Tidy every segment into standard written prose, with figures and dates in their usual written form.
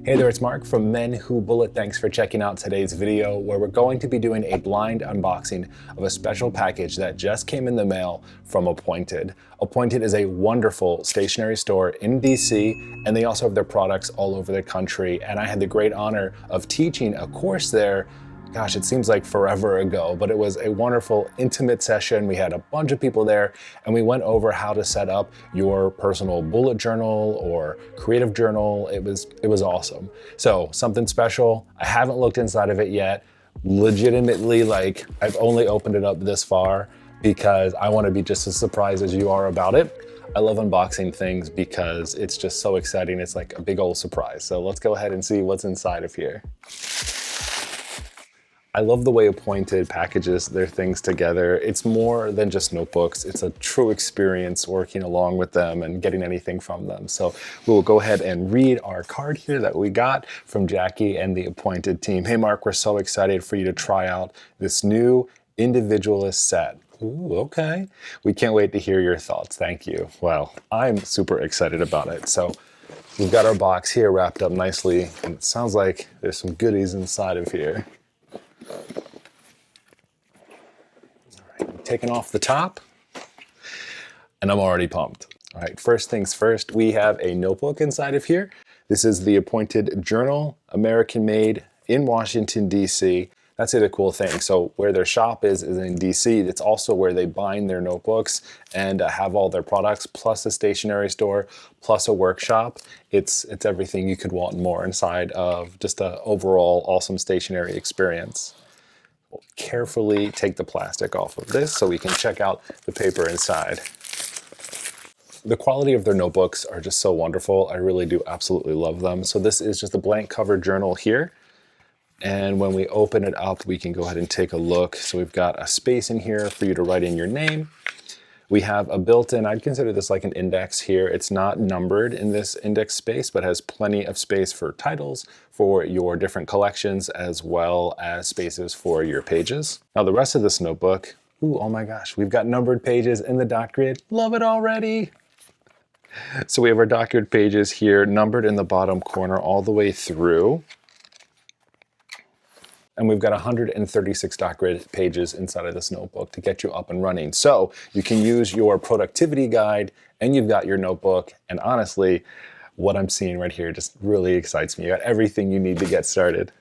Hey there, it's Mark from Men Who Bullet. Thanks for checking out today's video where we're going to be doing a blind unboxing of a special package that just came in the mail from Appointed. Appointed is a wonderful stationery store in DC, and they also have their products all over the country. And I had the great honor of teaching a course there. Gosh, it seems like forever ago, but it was a wonderful, intimate session. We had a bunch of people there, and we went over how to set up your personal bullet journal or creative journal. It was awesome. So something special. I haven't looked inside of it yet. Legitimately, like, I've only opened it up this far because I want to be just as surprised as you are about it. I love unboxing things because it's just so exciting. It's like a big old surprise. So let's go ahead and see what's inside of here. I love the way Appointed packages their things together. It's more than just notebooks. It's a true experience working along with them and getting anything from them. So we'll go ahead and read our card here that we got from Jackie and the Appointed team. Hey Mark, we're so excited for you to try out this new Individualist set. Ooh, okay. We can't wait to hear your thoughts. Thank you. Well, I'm super excited about it. So we've got our box here wrapped up nicely, and it sounds like there's some goodies inside of here. All right, taking off the top, and I'm already pumped. All right, first things first, we have a notebook inside of here. This is the Appointed Journal, American made in Washington, DC. That's the cool thing. So where their shop is in DC. It's also where they bind their notebooks and have all their products, plus a stationery store, plus a workshop. It's everything you could want more inside of just an overall awesome stationery experience. We'll carefully take the plastic off of this so we can check out the paper inside. The quality of their notebooks are just so wonderful. I really do absolutely love them. So this is just a blank cover journal here. And when we open it up, we can go ahead and take a look. So we've got a space in here for you to write in your name. We have a built-in, I'd consider this like an index here. It's not numbered in this index space, but has plenty of space for titles for your different collections, as well as spaces for your pages. Now the rest of this notebook, ooh, oh my gosh, we've got numbered pages in the dot grid. Love it already. So we have our dot grid pages here, numbered in the bottom corner all the way through. And we've got 136 dot grid pages inside of this notebook to get you up and running. So you can use your productivity guide, and you've got your notebook. And honestly, what I'm seeing right here just really excites me. You got everything you need to get started.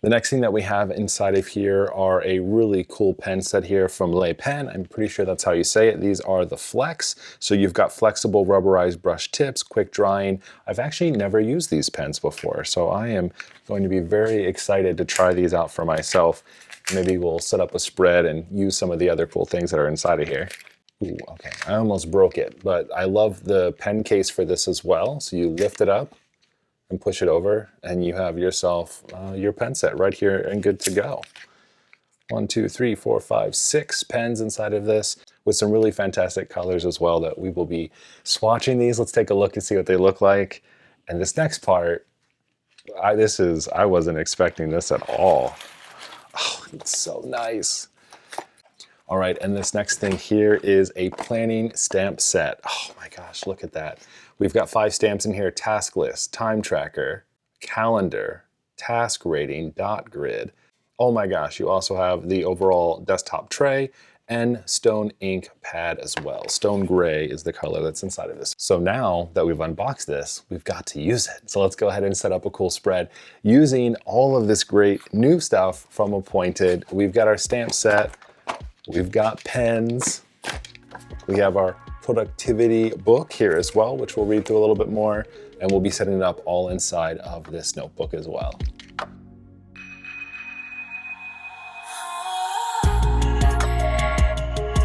The next thing that we have inside of here are a really cool pen set here from Slate Pen. I'm pretty sure that's how you say it. These are the Flex. So you've got flexible rubberized brush tips, quick drying. I've actually never used these pens before, so I am going to be very excited to try these out for myself. Maybe we'll set up a spread and use some of the other cool things that are inside of here. Ooh, okay, I almost broke it, but I love the pen case for this as well. So you lift it up and push it over, and you have yourself your pen set right here and good to go. 1, 2, 3, 4, 5, 6 pens inside of this with some really fantastic colors as well that we will be swatching these. Let's take a look and see what they look like. And this next part, I wasn't expecting this at all. Oh, it's so nice. All right, and this next thing here is a planning stamp set. Oh my gosh, look at that. We've got 5 stamps in here: task list, time tracker, calendar, task rating, dot grid. Oh my gosh, you also have the overall desktop tray and stone ink pad as well. Stone gray is the color that's inside of this. So now that we've unboxed this, we've got to use it. So let's go ahead and set up a cool spread using all of this great new stuff from Appointed. We've got our stamp set. We've got pens. We have our productivity book here as well, which we'll read through a little bit more, and we'll be setting it up all inside of this notebook as well.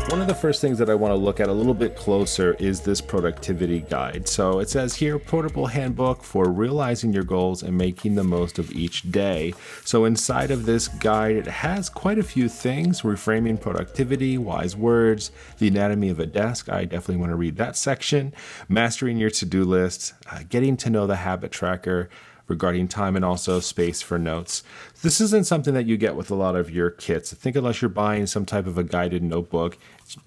One of the first things that I want to look at a little bit closer is this productivity guide. So it says here, portable handbook for realizing your goals and making the most of each day. So inside of this guide, it has quite a few things: reframing productivity, wise words, the anatomy of a desk. I definitely want to read that section. Mastering your to-do list, getting to know the habit tracker, regarding time and also space for notes. This isn't something that you get with a lot of your kits. I think unless you're buying some type of a guided notebook,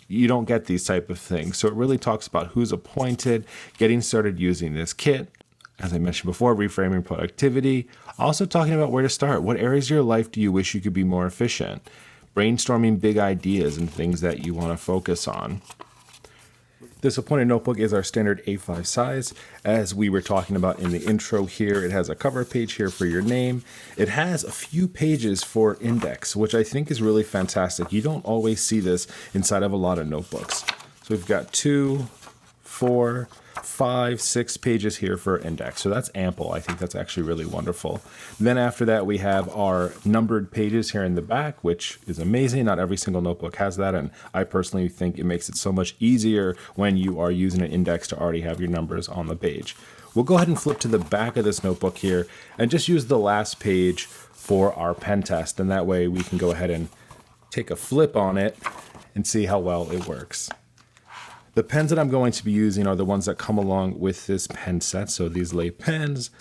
you don't get these type of things. So it really talks about who's appointed, getting started using this kit, As I mentioned before, reframing productivity. Also talking about where to start. What areas of your life do you wish you could be more efficient? Brainstorming big ideas and things that you want to focus on. This Appointed notebook is our standard A5 size. As we were talking about in the intro here, it has a cover page here for your name. It has a few pages for index, which I think is really fantastic. You don't always see this inside of a lot of notebooks. So we've got 2, 4, 5, 6 pages here for index. So that's ample. I think that's actually really wonderful. Then after that, we have our numbered pages here in the back, which is amazing. Not every single notebook has that. And I personally think it makes it so much easier when you are using an index to already have your numbers on the page. We'll go ahead and flip to the back of this notebook here and just use the last page for our pen test. And that way we can go ahead and take a flip on it and see how well it works. The pens that I'm going to be using are the ones that come along with this pen set. So these Slate pens,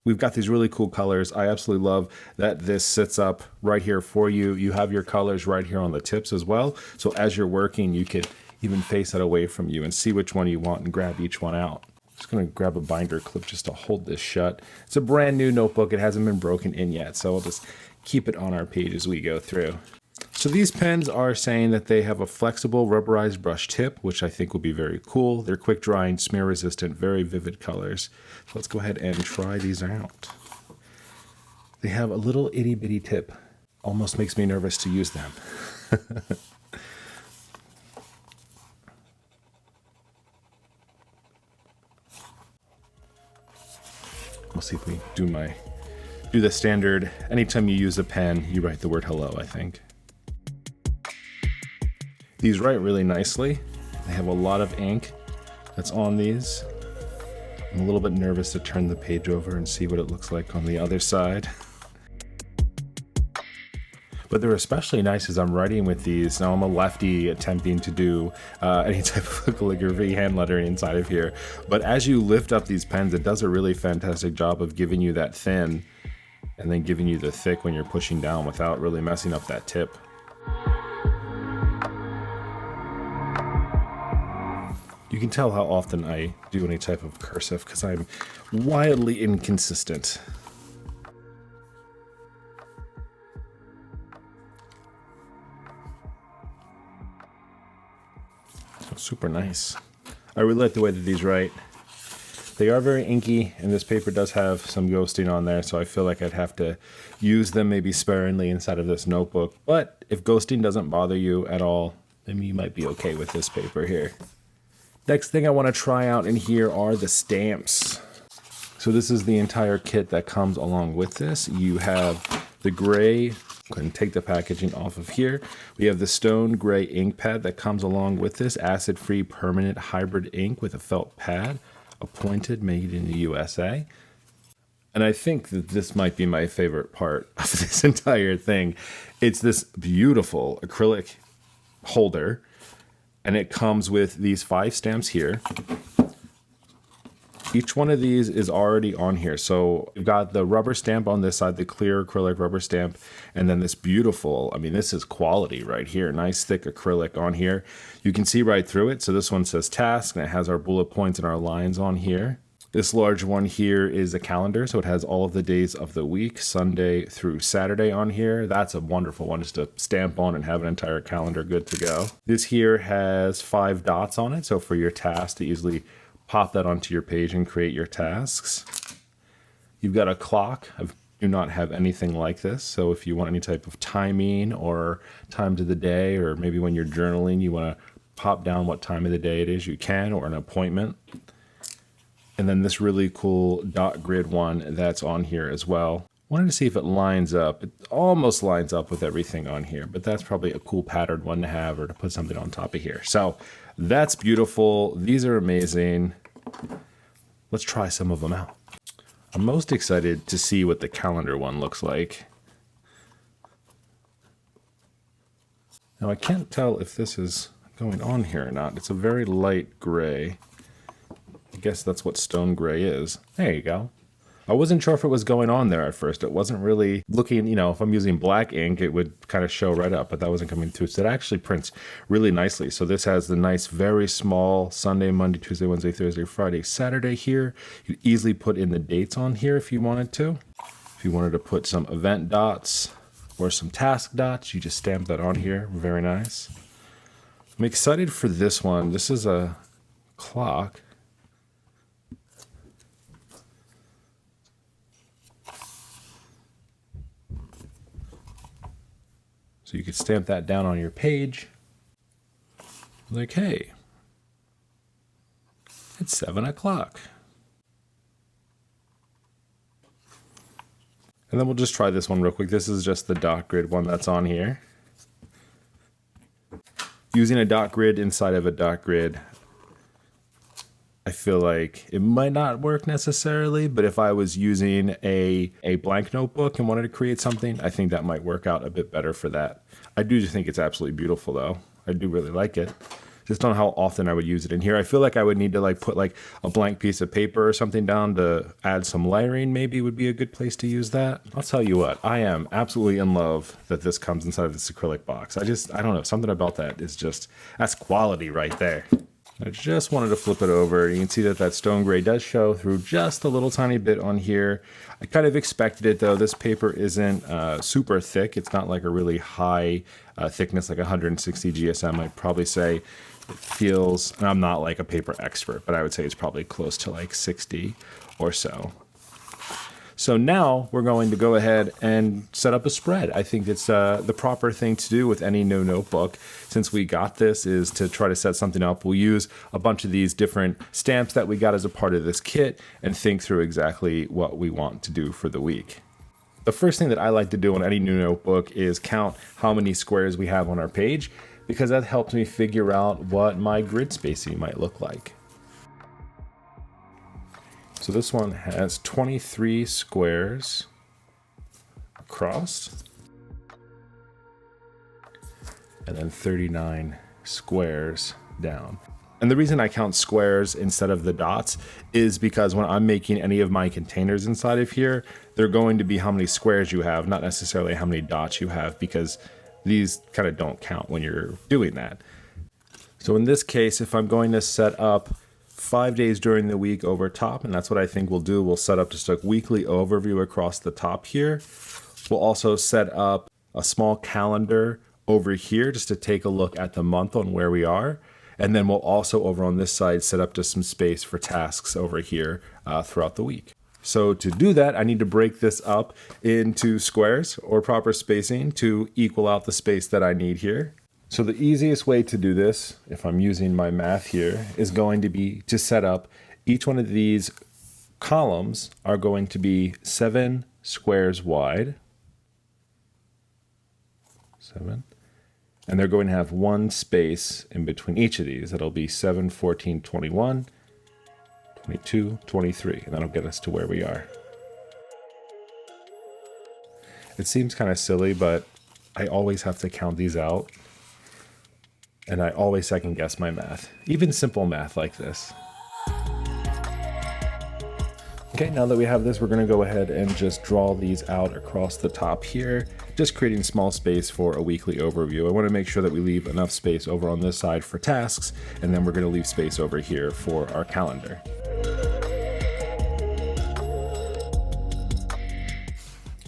we've got these really cool colors. I absolutely love that this sits up right here for you. You have your colors right here on the tips as well. So as you're working, you could even face it away from you and see which one you want and grab each one out. Just going to grab a binder clip just to hold this shut. It's a brand new notebook. It hasn't been broken in yet. So I'll just keep it on our page as we go through. So these pens are saying that they have a flexible rubberized brush tip, which I think will be very cool. They're quick drying, smear resistant, very vivid colors. So let's go ahead and try these out. They have a little itty bitty tip. Almost makes me nervous to use them. We'll see if we do the standard. Anytime you use a pen, you write the word hello, I think. These write really nicely. They have a lot of ink that's on these. I'm a little bit nervous to turn the page over and see what it looks like on the other side. But they're especially nice as I'm writing with these. Now I'm a lefty attempting to do any type of calligraphy, hand lettering inside of here. But as you lift up these pens, it does a really fantastic job of giving you that thin and then giving you the thick when you're pushing down without really messing up that tip. You can tell how often I do any type of cursive because I'm wildly inconsistent. So super nice. I really like the way that these write. They are very inky, and this paper does have some ghosting on there, so I feel like I'd have to use them maybe sparingly inside of this notebook. But if ghosting doesn't bother you at all, then you might be okay with this paper here. Next thing I want to try out in here are the stamps. So this is the entire kit that comes along with this. You have the gray, go ahead and take the packaging off of here. We have the stone gray ink pad that comes along with this, acid-free permanent hybrid ink with a felt pad, Appointed, made in the USA. And I think that this might be my favorite part of this entire thing. It's this beautiful acrylic holder. And it comes with these 5 stamps here. Each one of these is already on here. So we've got the rubber stamp on this side, the clear acrylic rubber stamp, and then this beautiful, I mean, this is quality right here. Nice thick acrylic on here. You can see right through it. So this one says task, and it has our bullet points and our lines on here. This large one here is a calendar, so it has all of the days of the week, Sunday through Saturday on here. That's a wonderful one just to stamp on and have an entire calendar good to go. This here has 5 dots on it, so for your task to easily pop that onto your page and create your tasks. You've got a clock. I do not have anything like this, so if you want any type of timing or times of the day, or maybe when you're journaling, you want to pop down what time of the day it is, you can, or an appointment. And then this really cool dot grid one that's on here as well. Wanted to see if it lines up. It almost lines up with everything on here, but that's probably a cool patterned one to have or to put something on top of here. So that's beautiful. These are amazing. Let's try some of them out. I'm most excited to see what the calendar one looks like. Now I can't tell if this is going on here or not. It's a very light gray. I guess that's what stone gray is. There you go. I wasn't sure if it was going on there at first. It wasn't really looking, you know, if I'm using black ink, it would kind of show right up, but that wasn't coming through. So it actually prints really nicely. So this has the nice, very small Sunday, Monday, Tuesday, Wednesday, Thursday, Friday, Saturday here. You could easily put in the dates on here if you wanted to. If you wanted to put some event dots or some task dots, you just stamp that on here. Very nice. I'm excited for this one. This is a clock. So you could stamp that down on your page. Like, hey, it's 7 o'clock. And then we'll just try this one real quick. This is just the dot grid one that's on here. Using a dot grid inside of a dot grid, I feel like it might not work necessarily, but if I was using a blank notebook and wanted to create something, I think that might work out a bit better for that. I do just think it's absolutely beautiful though. I do really like it. Just don't know how often I would use it in here. I feel like I would need to like put like a blank piece of paper or something down to add some layering, maybe would be a good place to use that. I'll tell you what, I am absolutely in love that this comes inside of this acrylic box. I don't know, something about that is just, that's quality right there. I just wanted to flip it over. You can see that that stone gray does show through just a little tiny bit on here. I kind of expected it though. This paper isn't super thick. It's not like a really high thickness, like 160 GSM. I'd probably say it feels, and I'm not like a paper expert, but I would say it's probably close to like 60 or so. So now we're going to go ahead and set up a spread. I think it's the proper thing to do with any new notebook. Since we got this is to try to set something up. We'll use a bunch of these different stamps that we got as a part of this kit and think through exactly what we want to do for the week. The first thing that I like to do on any new notebook is count how many squares we have on our page, because that helps me figure out what my grid spacing might look like. So this one has 23 squares across, and then 39 squares down. And the reason I count squares instead of the dots is because when I'm making any of my containers inside of here, they're going to be how many squares you have, not necessarily how many dots you have, because these kind of don't count when you're doing that. So in this case, if I'm going to set up 5 days during the week over top, and that's what I think we'll do. We'll set up just a weekly overview across the top here. We'll also set up a small calendar over here just to take a look at the month on where we are. And then we'll also over on this side set up just some space for tasks over here throughout the week. So to do that, I need to break this up into squares or proper spacing to equal out the space that I need here. So the easiest way to do this, if I'm using my math here, is going to be to set up each one of these columns are going to be 7 squares wide. 7. And they're going to have one space in between each of these. It'll be 7, 14, 21, 22, 23, and that'll get us to where we are. It seems kind of silly, but I always have to count these out. And I always second guess my math, even simple math like this. Okay, now that we have this, we're gonna go ahead and just draw these out across the top here, just creating small space for a weekly overview. I wanna make sure that we leave enough space over on this side for tasks, and then we're gonna leave space over here for our calendar.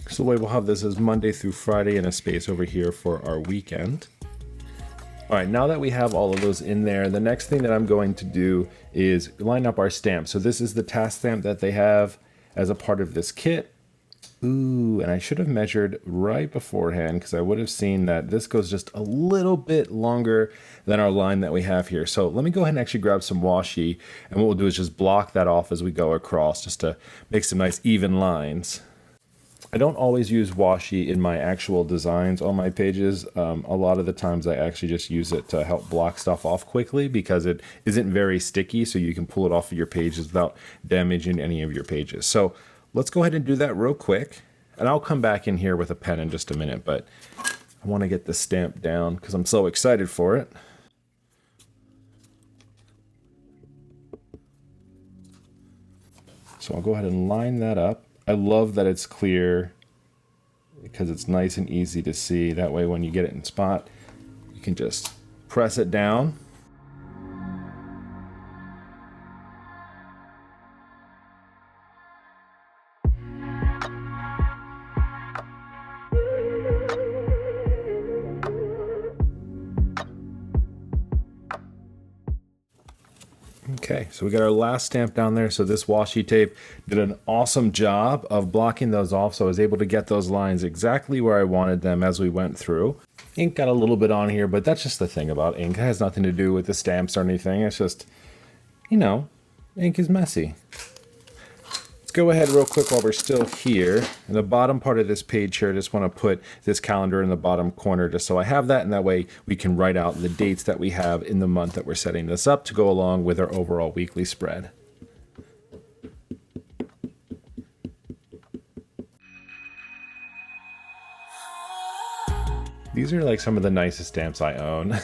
So the way we'll have this is Monday through Friday and a space over here for our weekend. All right, now that we have all of those in there, the next thing that I'm going to do is line up our stamp. So this is the task stamp that they have as a part of this kit. Ooh, and I should have measured right beforehand because I would have seen that this goes just a little bit longer than our line that we have here. So let me go ahead and actually grab some washi, and what we'll do is just block that off as we go across just to make some nice even lines. I don't always use washi in my actual designs on my pages. A lot of the times I actually just use it to help block stuff off quickly because it isn't very sticky, so you can pull it off of your pages without damaging any of your pages. So let's go ahead and do that real quick, and I'll come back in here with a pen in just a minute, but I want to get this stamp down because I'm so excited for it. So I'll go ahead and line that up. I love that it's clear because it's nice and easy to see. That way when you get it in spot, you can just press it down. Okay, so we got our last stamp down there. So this washi tape did an awesome job of blocking those off. So I was able to get those lines exactly where I wanted them as we went through. Ink got a little bit on here, but that's just the thing about ink. It has nothing to do with the stamps or anything. It's just, you know, ink is messy. Let's go ahead real quick while we're still here. In the bottom part of this page here, I just want to put this calendar in the bottom corner just so I have that, and that way we can write out the dates that we have in the month that we're setting this up to go along with our overall weekly spread. These are like some of the nicest stamps I own.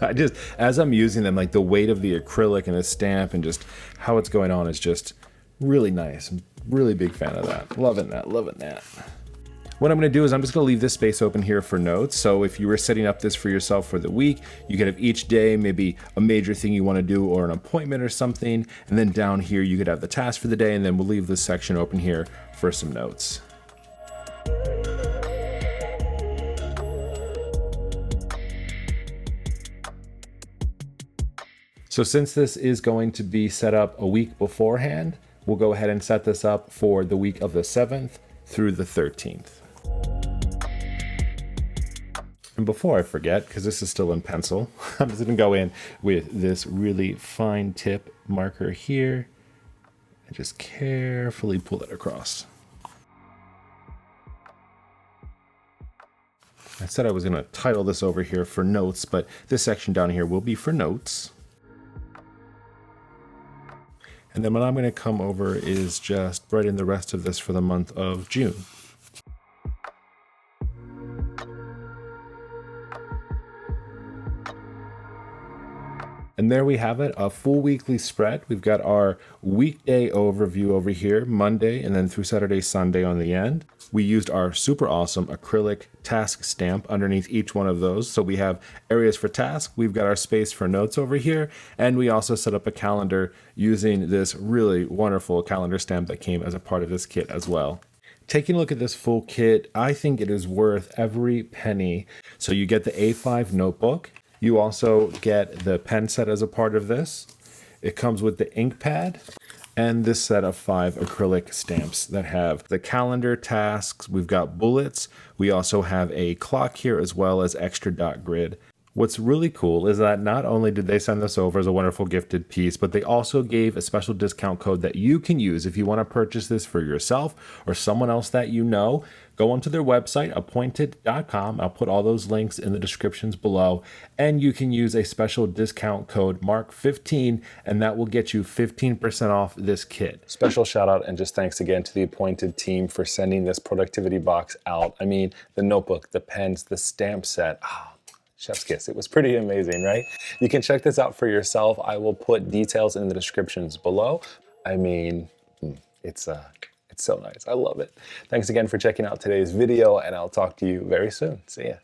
I just, as I'm using them, like the weight of the acrylic and the stamp and just how it's going on is just really nice. I'm really big fan of that. Loving that, loving that. What I'm going to do is I'm just going to leave this space open here for notes. So if you were setting up this for yourself for the week, you could have each day maybe a major thing you want to do or an appointment or something. And then down here you could have the task for the day, and then we'll leave this section open here for some notes. So since this is going to be set up a week beforehand, we'll go ahead and set this up for the week of the 7th through the 13th. And before I forget, because this is still in pencil, I'm just going to go in with this really fine tip marker here and just carefully pull it across. I said I was going to title this over here for notes, but this section down here will be for notes. And then what I'm going to come over is just write in the rest of this for the month of June. And there we have it, a full weekly spread. We've got our weekday overview over here, Monday, and then through Saturday, Sunday on the end. We used our super awesome acrylic task stamp underneath each one of those. So we have areas for task, we've got our space for notes over here, and we also set up a calendar using this really wonderful calendar stamp that came as a part of this kit as well. Taking a look at this full kit, I think it is worth every penny. So you get the A5 notebook. You also get the pen set as a part of this. It comes with the ink pad and this set of 5 acrylic stamps that have the calendar tasks. We've got bullets. We also have a clock here as well as extra dot grid. What's really cool is that not only did they send this over as a wonderful gifted piece, but they also gave a special discount code that you can use if you want to purchase this for yourself or someone else that you know. Go onto their website, appointed.com. I'll put all those links in the descriptions below, and you can use a special discount code MARK15, and that will get you 15% off this kit. Special shout out and just thanks again to the Appointed team for sending this productivity box out. I mean, the notebook, the pens, the stamp set. Chef's kiss. It was pretty amazing, right? You can check this out for yourself. I will put details in the descriptions below. I mean, it's so nice. I love it. Thanks again for checking out today's video, and I'll talk to you very soon. See ya.